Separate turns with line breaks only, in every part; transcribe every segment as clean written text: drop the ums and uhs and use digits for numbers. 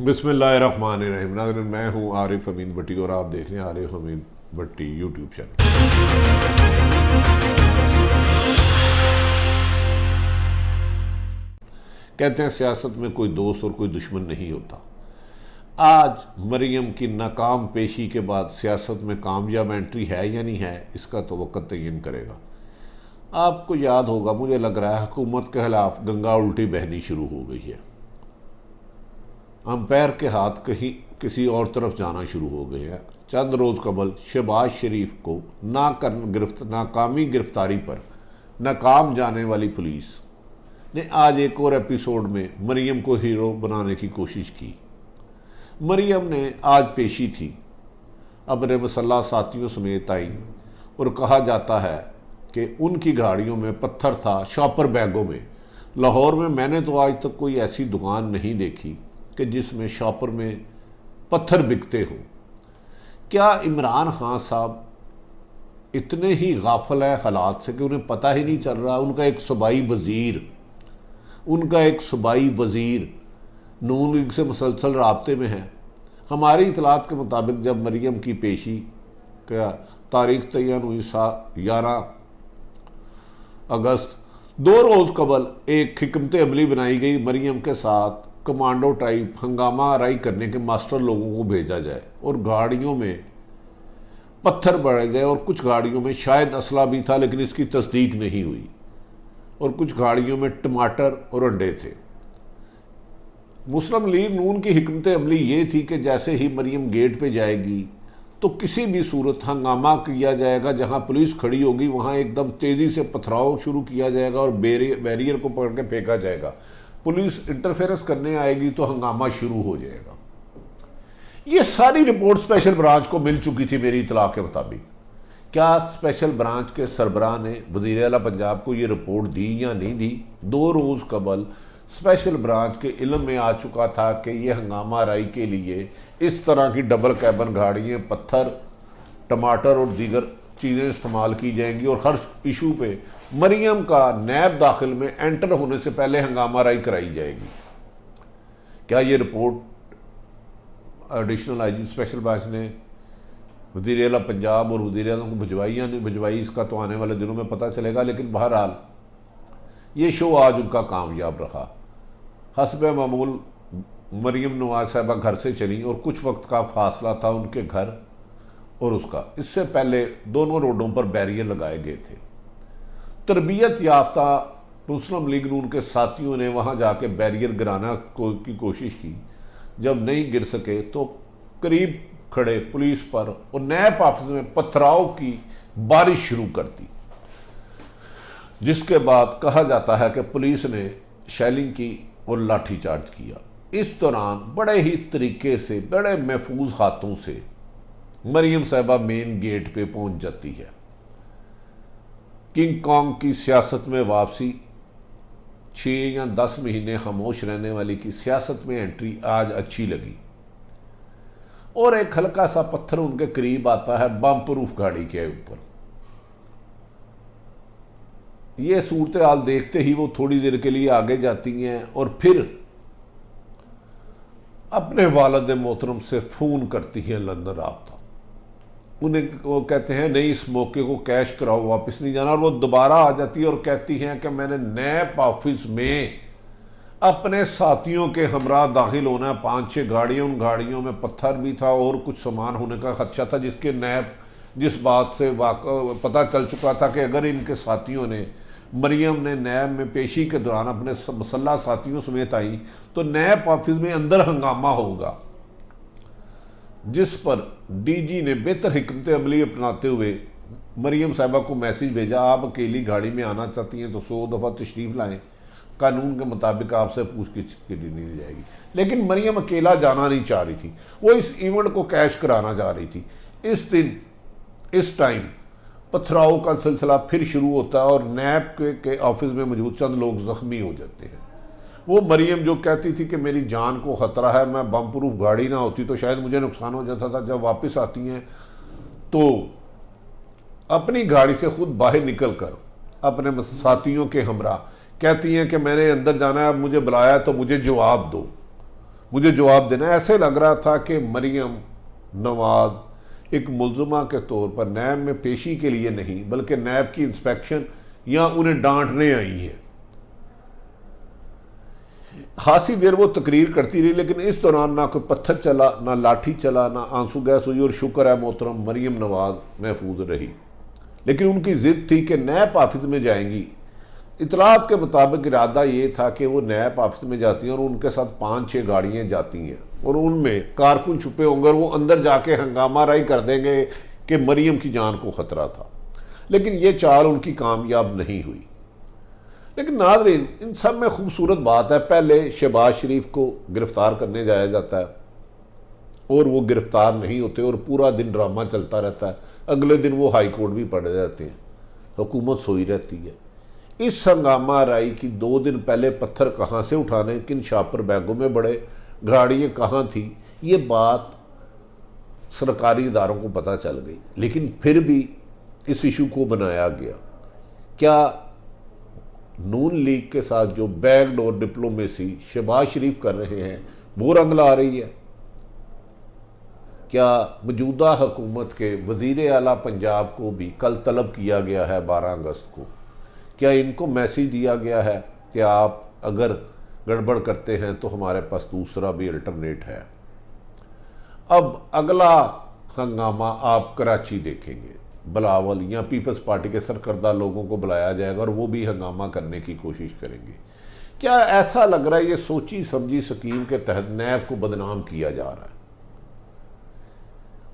बिस्मिल्लाहिर्रहमानिर्रहीम। नाज़रीन, मैं हूँ आरिफ अमीन भट्टी और आप देख रहे हैं आरिफ अमीन भट्टी यूट्यूब चैनल। कहते हैं सियासत में कोई दोस्त और कोई दुश्मन नहीं होता। आज मरियम की नाकाम पेशी के बाद सियासत में कामयाब एंट्री है या नहीं है, इसका तो वक्त तयन करेगा। आपको याद होगा, मुझे लग रहा है हुकूमत के खिलाफ गंगा उल्टी बहनी शुरू हो गई है। अंपायर के हाथ कहीं किसी और तरफ जाना शुरू हो गए हैं। चंद रोज़ कबल शहबाज शरीफ को नाकामी गिरफ्तारी पर नाकाम जाने वाली पुलिस ने आज एक और एपिसोड में मरियम को हीरो बनाने की कोशिश की। मरियम ने आज पेशी थी, अपने मसल्ला साथियों समेत आई और कहा जाता है कि उनकी गाड़ियों में पत्थर था, शॉपर बैगों में। लाहौर में मैंने तो आज तक कोई ऐसी दुकान नहीं देखी कि जिसमें शॉपर में पत्थर बिकते हों। क्या इमरान खान साहब इतने ही गाफिल है हालात से कि उन्हें पता ही नहीं चल रहा? उनका एक सूबाई वज़ीर नून लीग से मुसलसल राब्ते में है। हमारी इतलात के मुताबिक जब मरियम की पेशी का तारीख तयन हुई 11 अगस्त, 2 रोज़ कबल एक हिकमत अमली बनाई गई। मरियम के साथ कमांडो टाइप हंगामा आराई करने के मास्टर लोगों को भेजा जाए और गाड़ियों में पत्थर भरे गए और कुछ गाड़ियों में शायद असला भी था, लेकिन इसकी तस्दीक नहीं हुई। और कुछ गाड़ियों में टमाटर और अंडे थे। मुस्लिम लीग नून की हिकमत अमली ये थी कि जैसे ही मरियम गेट पे जाएगी तो किसी भी सूरत हंगामा किया जाएगा। जहां पुलिस खड़ी होगी वहां एकदम तेज़ी से पथराव शुरू किया जाएगा और बैरियर को पकड़ के फेंका जाएगा। पुलिस इंटरफेरेंस करने आएगी तो हंगामा शुरू हो जाएगा। ये सारी रिपोर्ट स्पेशल ब्रांच को मिल चुकी थी मेरी इतला के मुताबिक। क्या स्पेशल ब्रांच के सरबराह ने वज़ीर आला पंजाब को ये रिपोर्ट दी या नहीं दी? 2 रोज़ कबल स्पेशल ब्रांच के इल्म में आ चुका था कि ये हंगामा आराई के लिए इस तरह की डबल कैबन गाड़ियाँ, पत्थर, टमाटर और दीगर चीज़ें इस्तेमाल की जाएंगी और हर इशू पे मरियम का नैब दाखिल में एंटर होने से पहले हंगामा आराई कराई जाएगी। क्या ये report additional IG special branch ने वज़ीर आला पंजाब और वज़ीर आज़म को भिजवाई या नहीं भिजवाई, इसका तो आने वाले दिनों में पता चलेगा। लेकिन बहरहाल ये शो आज उनका कामयाब रहा। हस्ब मामूल मरियम नवाज साहबा घर से चली और कुछ वक्त का फासला था उनके घर और उसका। इससे पहले दोनों रोडों पर बैरियर लगाए गए थे। तरबियत याफ्ता मुस्लिम लीग नून के साथियों ने वहाँ जाके बैरियर गिराना की कोशिश की। जब नहीं गिर सके तो करीब खड़े पुलिस पर और नैब ऑफिस में पथराव की बारिश शुरू कर दी, जिसके बाद कहा जाता है कि पुलिस ने शेलिंग की और लाठीचार्ज किया। इस दौरान बड़े ही तरीके से, बड़े महफूज हाथों से मरियम साहबा मेन गेट पे पहुंच जाती है। किंग कॉन्ग की सियासत में वापसी, 6 या 10 महीने खामोश रहने वाली की सियासत में एंट्री आज अच्छी लगी। और एक हल्का सा पत्थर उनके करीब आता है बम प्रूफ गाड़ी के ऊपर। ये सूरत हाल देखते ही वो थोड़ी देर के लिए आगे जाती हैं और फिर अपने वालिद मोहतरम से फ़ोन करती हैं लंदन राब्ता। उन्हें वो कहते हैं नहीं, इस मौके को कैश कराओ, वापस नहीं जाना। और वो दोबारा आ जाती है और कहती हैं कि मैंने नैब ऑफिस में अपने साथियों के हमरा दाखिल होना, 5-6 गाड़ियाँ, उन गाड़ियों में पत्थर भी था और कुछ सामान होने का खदशा था, जिसके नैब जिस बात से पता चल चुका था कि अगर इनके साथियों ने, मरियम ने नैब में पेशी के दौरान अपने मसल्ला साथियों समेत आई तो नैब ऑफिस में अंदर हंगामा होगा। जिस पर डीजी ने बेहतर हिकमत अमली अपनाते हुए मरियम साहबा को मैसेज भेजा, आप अकेली गाड़ी में आना चाहती हैं तो 100 दफ़ा तशरीफ़ लाएं, कानून के मुताबिक आपसे पूछगिछ की नहीं जाएगी। लेकिन मरियम अकेला जाना नहीं चाह रही थी, वो इस इवेंट को कैश कराना चाह रही थी। इस दिन इस टाइम पथराव का सिलसिला फिर शुरू होता है और नैब के ऑफिस में मौजूद चंद लोग ज़ख्मी हो जाते हैं। वो मरियम जो कहती थी कि मेरी जान को ख़तरा है, मैं बम प्रूफ गाड़ी ना होती तो शायद मुझे नुकसान हो जाता था, जब वापस आती हैं तो अपनी गाड़ी से खुद बाहर निकल कर अपने साथियों के हमरा कहती हैं कि मैंने अंदर जाना है, अब मुझे बुलाया तो मुझे जवाब दो। मुझे जवाब देना है। ऐसे लग रहा था कि मरियम नवाज एक मुलजमा के तौर पर नैब में पेशी के लिए नहीं बल्कि नैब की इंस्पेक्शन या उन्हें डांटने आई है। खासी देर वो तकरीर करती रही, लेकिन इस दौरान ना कोई पत्थर चला, ना लाठी चला, ना आंसू गैस हुई, और शुक्र है मोहतरम मरियम नवाज महफूज रही। लेकिन उनकी ज़िद थी कि नैब ऑफिस में जाएंगी। इतलात के मुताबिक इरादा ये था कि वो नैब ऑफिस में जाती हैं और उनके साथ 5-6 गाड़ियाँ जाती हैं और उनमें कारकुन छुपे होंगे और वो अंदर जाके हंगामा राई कर देंगे कि मरियम की जान को ख़तरा था। लेकिन ये चाल उनकी कामयाब नहीं हुई। लेकिन नाज़रीन, इन सब में खूबसूरत बात है, पहले शहबाज शरीफ को गिरफ़्तार करने जाया जाता है और वो गिरफ़्तार नहीं होते और पूरा दिन ड्रामा चलता रहता है। अगले दिन वो हाई कोर्ट भी पढ़ जाते हैं, हुकूमत सोई रहती है। इस हंगामा राई की 2 दिन पहले पत्थर कहाँ से उठाने, किन शापर बैगों में बड़े, गाड़ियाँ कहाँ थी, ये बात सरकारी इदारों को पता चल गई। लेकिन फिर भी इस इशू को बनाया गया। क्या नून लीग के साथ जो बैकडोर डिप्लोमेसी शहबाज शरीफ कर रहे हैं वो रंग ला रही है? क्या मौजूदा हुकूमत के वज़ीर आला पंजाब को भी कल तलब किया गया है 12 अगस्त को? क्या इनको मैसेज दिया गया है कि आप अगर गड़बड़ करते हैं तो हमारे पास दूसरा भी अल्टरनेट है? अब अगला हंगामा आप कराची देखेंगे। बिलावल या पीपल्स पार्टी के सरकर्दा लोगों को बुलाया जाएगा और वो भी हंगामा करने की कोशिश करेंगे। क्या ऐसा लग रहा है ये सोची समझी स्कीम के तहत नैब को बदनाम किया जा रहा है?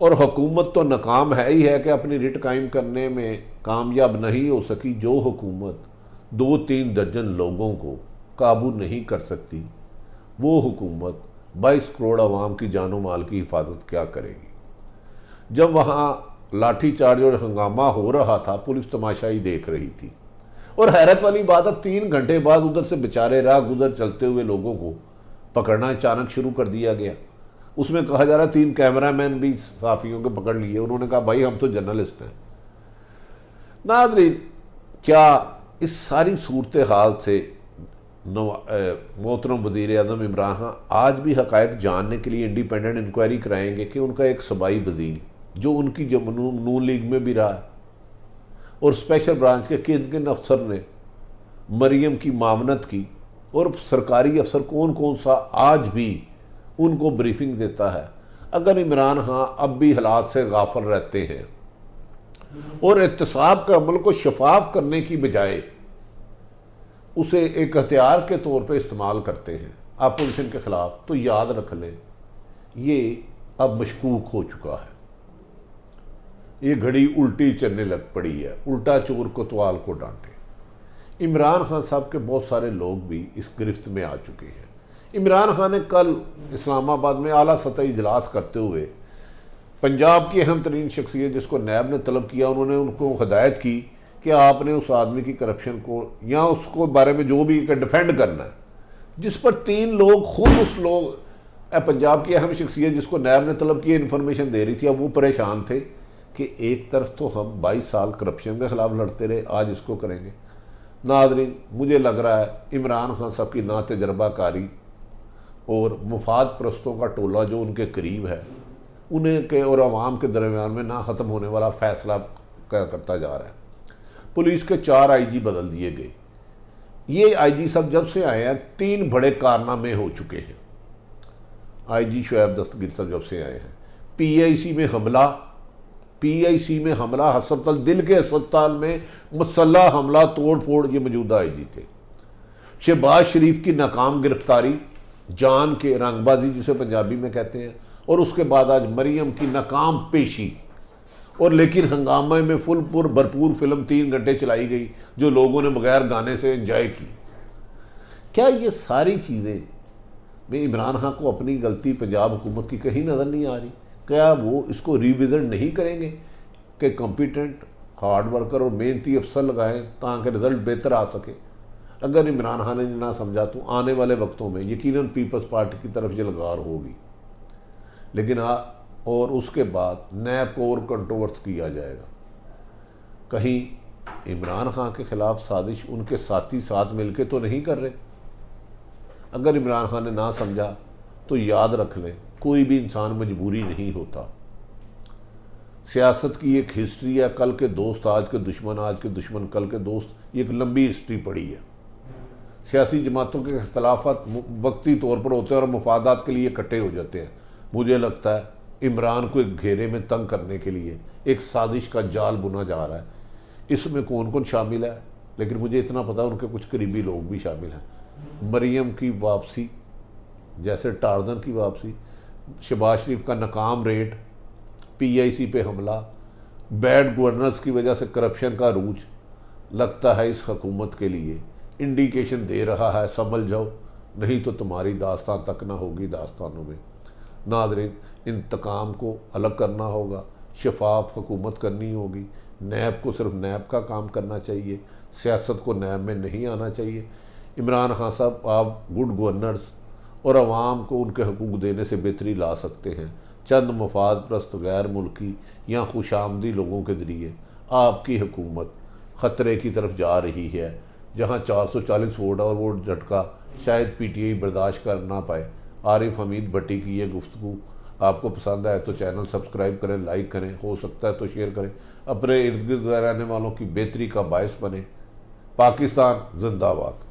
और हुकूमत तो नाकाम है ही है कि अपनी रिट कायम करने में कामयाब नहीं हो सकी। जो हुकूमत 2-3 दर्जन लोगों को काबू नहीं कर सकती, वो हुकूमत 22 करोड़ आवाम की जानो माल की हिफाजत क्या करेगी? जब वहाँ लाठीचार्ज और हंगामा हो रहा था, पुलिस तमाशाई देख रही थी। और हैरत वाली बात है, 3 घंटे बाद उधर से बेचारे राह गुजर चलते हुए लोगों को पकड़ना अचानक शुरू कर दिया गया। उसमें कहा जा रहा है 3 कैमरामैन भी साफियों के पकड़ लिए। उन्होंने कहा भाई हम तो जर्नलिस्ट हैं। नाज़रीन, क्या इस सारी सूरत हाल से मोहतरम वज़ीर आज़म इमरान खान आज भी हक़ाइक़ जानने के लिए इंडिपेंडेंट इंक्वायरी कराएंगे कि उनका एक सूबाई वज़ीर जो उनकी नून लीग में भी रहा है और स्पेशल ब्रांच के किन किन अफसर ने मरियम की मामनत की और सरकारी अफसर कौन कौन सा आज भी उनको ब्रीफिंग देता है? अगर इमरान खान अब भी हालात से गाफिल रहते हैं और एहतसाब के अमल को शफाफ करने की बजाय उसे एक हथियार के तौर पर इस्तेमाल करते हैं अपोजिशन के ख़िलाफ़, तो याद रख लें ये अब मशकूक हो चुका है। ये घड़ी उल्टी चलने लग पड़ी है। उल्टा चोर कोतवाल को डांटे। इमरान खान साहब के बहुत सारे लोग भी इस गिरफ्त में आ चुके हैं। इमरान खान ने कल इस्लामाबाद में आला सतह इजलास करते हुए पंजाब की अहम तरीन शख्सियत जिसको नैब ने तलब किया, उन्होंने उनको हदायत की कि आपने उस आदमी की करप्शन को या उसको बारे में जो भी डिफेंड करना है, जिस पर 3 लोग खुद उस लोग पंजाब की अहम शख्सियत जिसको नैब ने तलब किया इन्फॉर्मेशन दे रही थी। अब वो परेशान थे कि एक तरफ तो हम 22 साल करप्शन के ख़िलाफ़ लड़ते रहे, आज इसको करेंगे। नाज़रीन, मुझे लग रहा है इमरान खान साहब की ना तजर्बाकारी और मुफाद परस्तों का टोला जो उनके करीब है, उन्हें के और आवाम के दरमियान में ना ख़त्म होने वाला फ़ैसला करता जा रहा है। पुलिस के 4 IG बदल दिए गए। ये IG सब जब से आए हैं 3 बड़े कारनामे हो चुके हैं। IG शुएब दस्तगीर साहब जब से आए हैं, PIC में हमला, हस्पताल दिल के अस्पताल में मुसल्लह हमला, तोड़ फोड़, ये मौजूदा IG थे। शहबाज शरीफ की नाकाम गिरफ्तारी, जान के रंगबाजी जिसे पंजाबी में कहते हैं, और उसके बाद आज मरियम की नाकाम पेशी। और लेकिन हंगामे में भरपूर फिल्म 3 घंटे चलाई गई जो लोगों ने बगैर गाने से एंजॉय की। क्या ये सारी चीज़ें में इमरान खान को अपनी गलती पंजाब हुकूमत की कहीं नज़र नहीं आ रही? क्या वो इसको रिविज़िट नहीं करेंगे कि कॉम्पिटेंट हार्ड वर्कर और मेहनती अफसर लगाएं ताकि रिज़ल्ट बेहतर आ सके? अगर इमरान खान ने ना समझा तो आने वाले वक्तों में यकीनन पीपल्स पार्टी की तरफ जलगार होगी। लेकिन और उसके बाद नैब को और कंट्रोवर्स किया जाएगा। कहीं इमरान खान के ख़िलाफ़ साजिश उनके साथी साथ मिलके तो नहीं कर रहे? अगर इमरान खान ने ना समझा तो याद रख लें, कोई भी इंसान मजबूरी नहीं होता। सियासत की एक हिस्ट्री है, कल के दोस्त आज के दुश्मन, आज के दुश्मन कल के दोस्त, ये एक लंबी हिस्ट्री पड़ी है। सियासी जमातों के इख्तलाफात वक्ती तौर पर होते हैं और मफादात के लिए इकट्ठे हो जाते हैं। मुझे लगता है इमरान को एक घेरे में तंग करने के लिए एक साजिश का जाल बुना जा रहा है। इसमें कौन कौन शामिल है, लेकिन मुझे इतना पता है उनके कुछ करीबी लोग भी शामिल हैं। मरियम की वापसी, जैसे टार्जन की वापसी, शहबाज शरीफ का नाकाम रेट, PIC पे हमला, बैड गवर्नेंस की वजह से करप्शन का रूज, लगता है इस हुकूमत के लिए इंडिकेशन दे रहा है संभल जाओ, नहीं तो तुम्हारी दास्तान तक ना होगी दास्तानों में। नाज़रीन, इंतकाम को अलग करना होगा, शफाफ हुकूमत करनी होगी। नैब को सिर्फ नैब का काम करना चाहिए, सियासत को नैब में नहीं आना चाहिए। इमरान खान साहब, आप गुड गवर्नर्स और आवाम को उनके हकूक़ देने से बेहतरी ला सकते हैं। चंद मफाद प्रस्त गैर मुल्की या खुशामदी लोगों के ज़रिए आपकी हुकूमत ख़तरे की तरफ जा रही है, जहां 440 वोट और वोट झटका शायद PTI बर्दाश्त कर ना पाए। आरिफ हमीद भट्टी की ये गुफ्तगू आपको पसंद आए तो चैनल सब्सक्राइब करें, लाइक करें, हो सकता है तो शेयर करें, अपने इर्द गिर्द रहने वालों की बेहतरी का बायस बने। पाकिस्तान जिंदाबाद।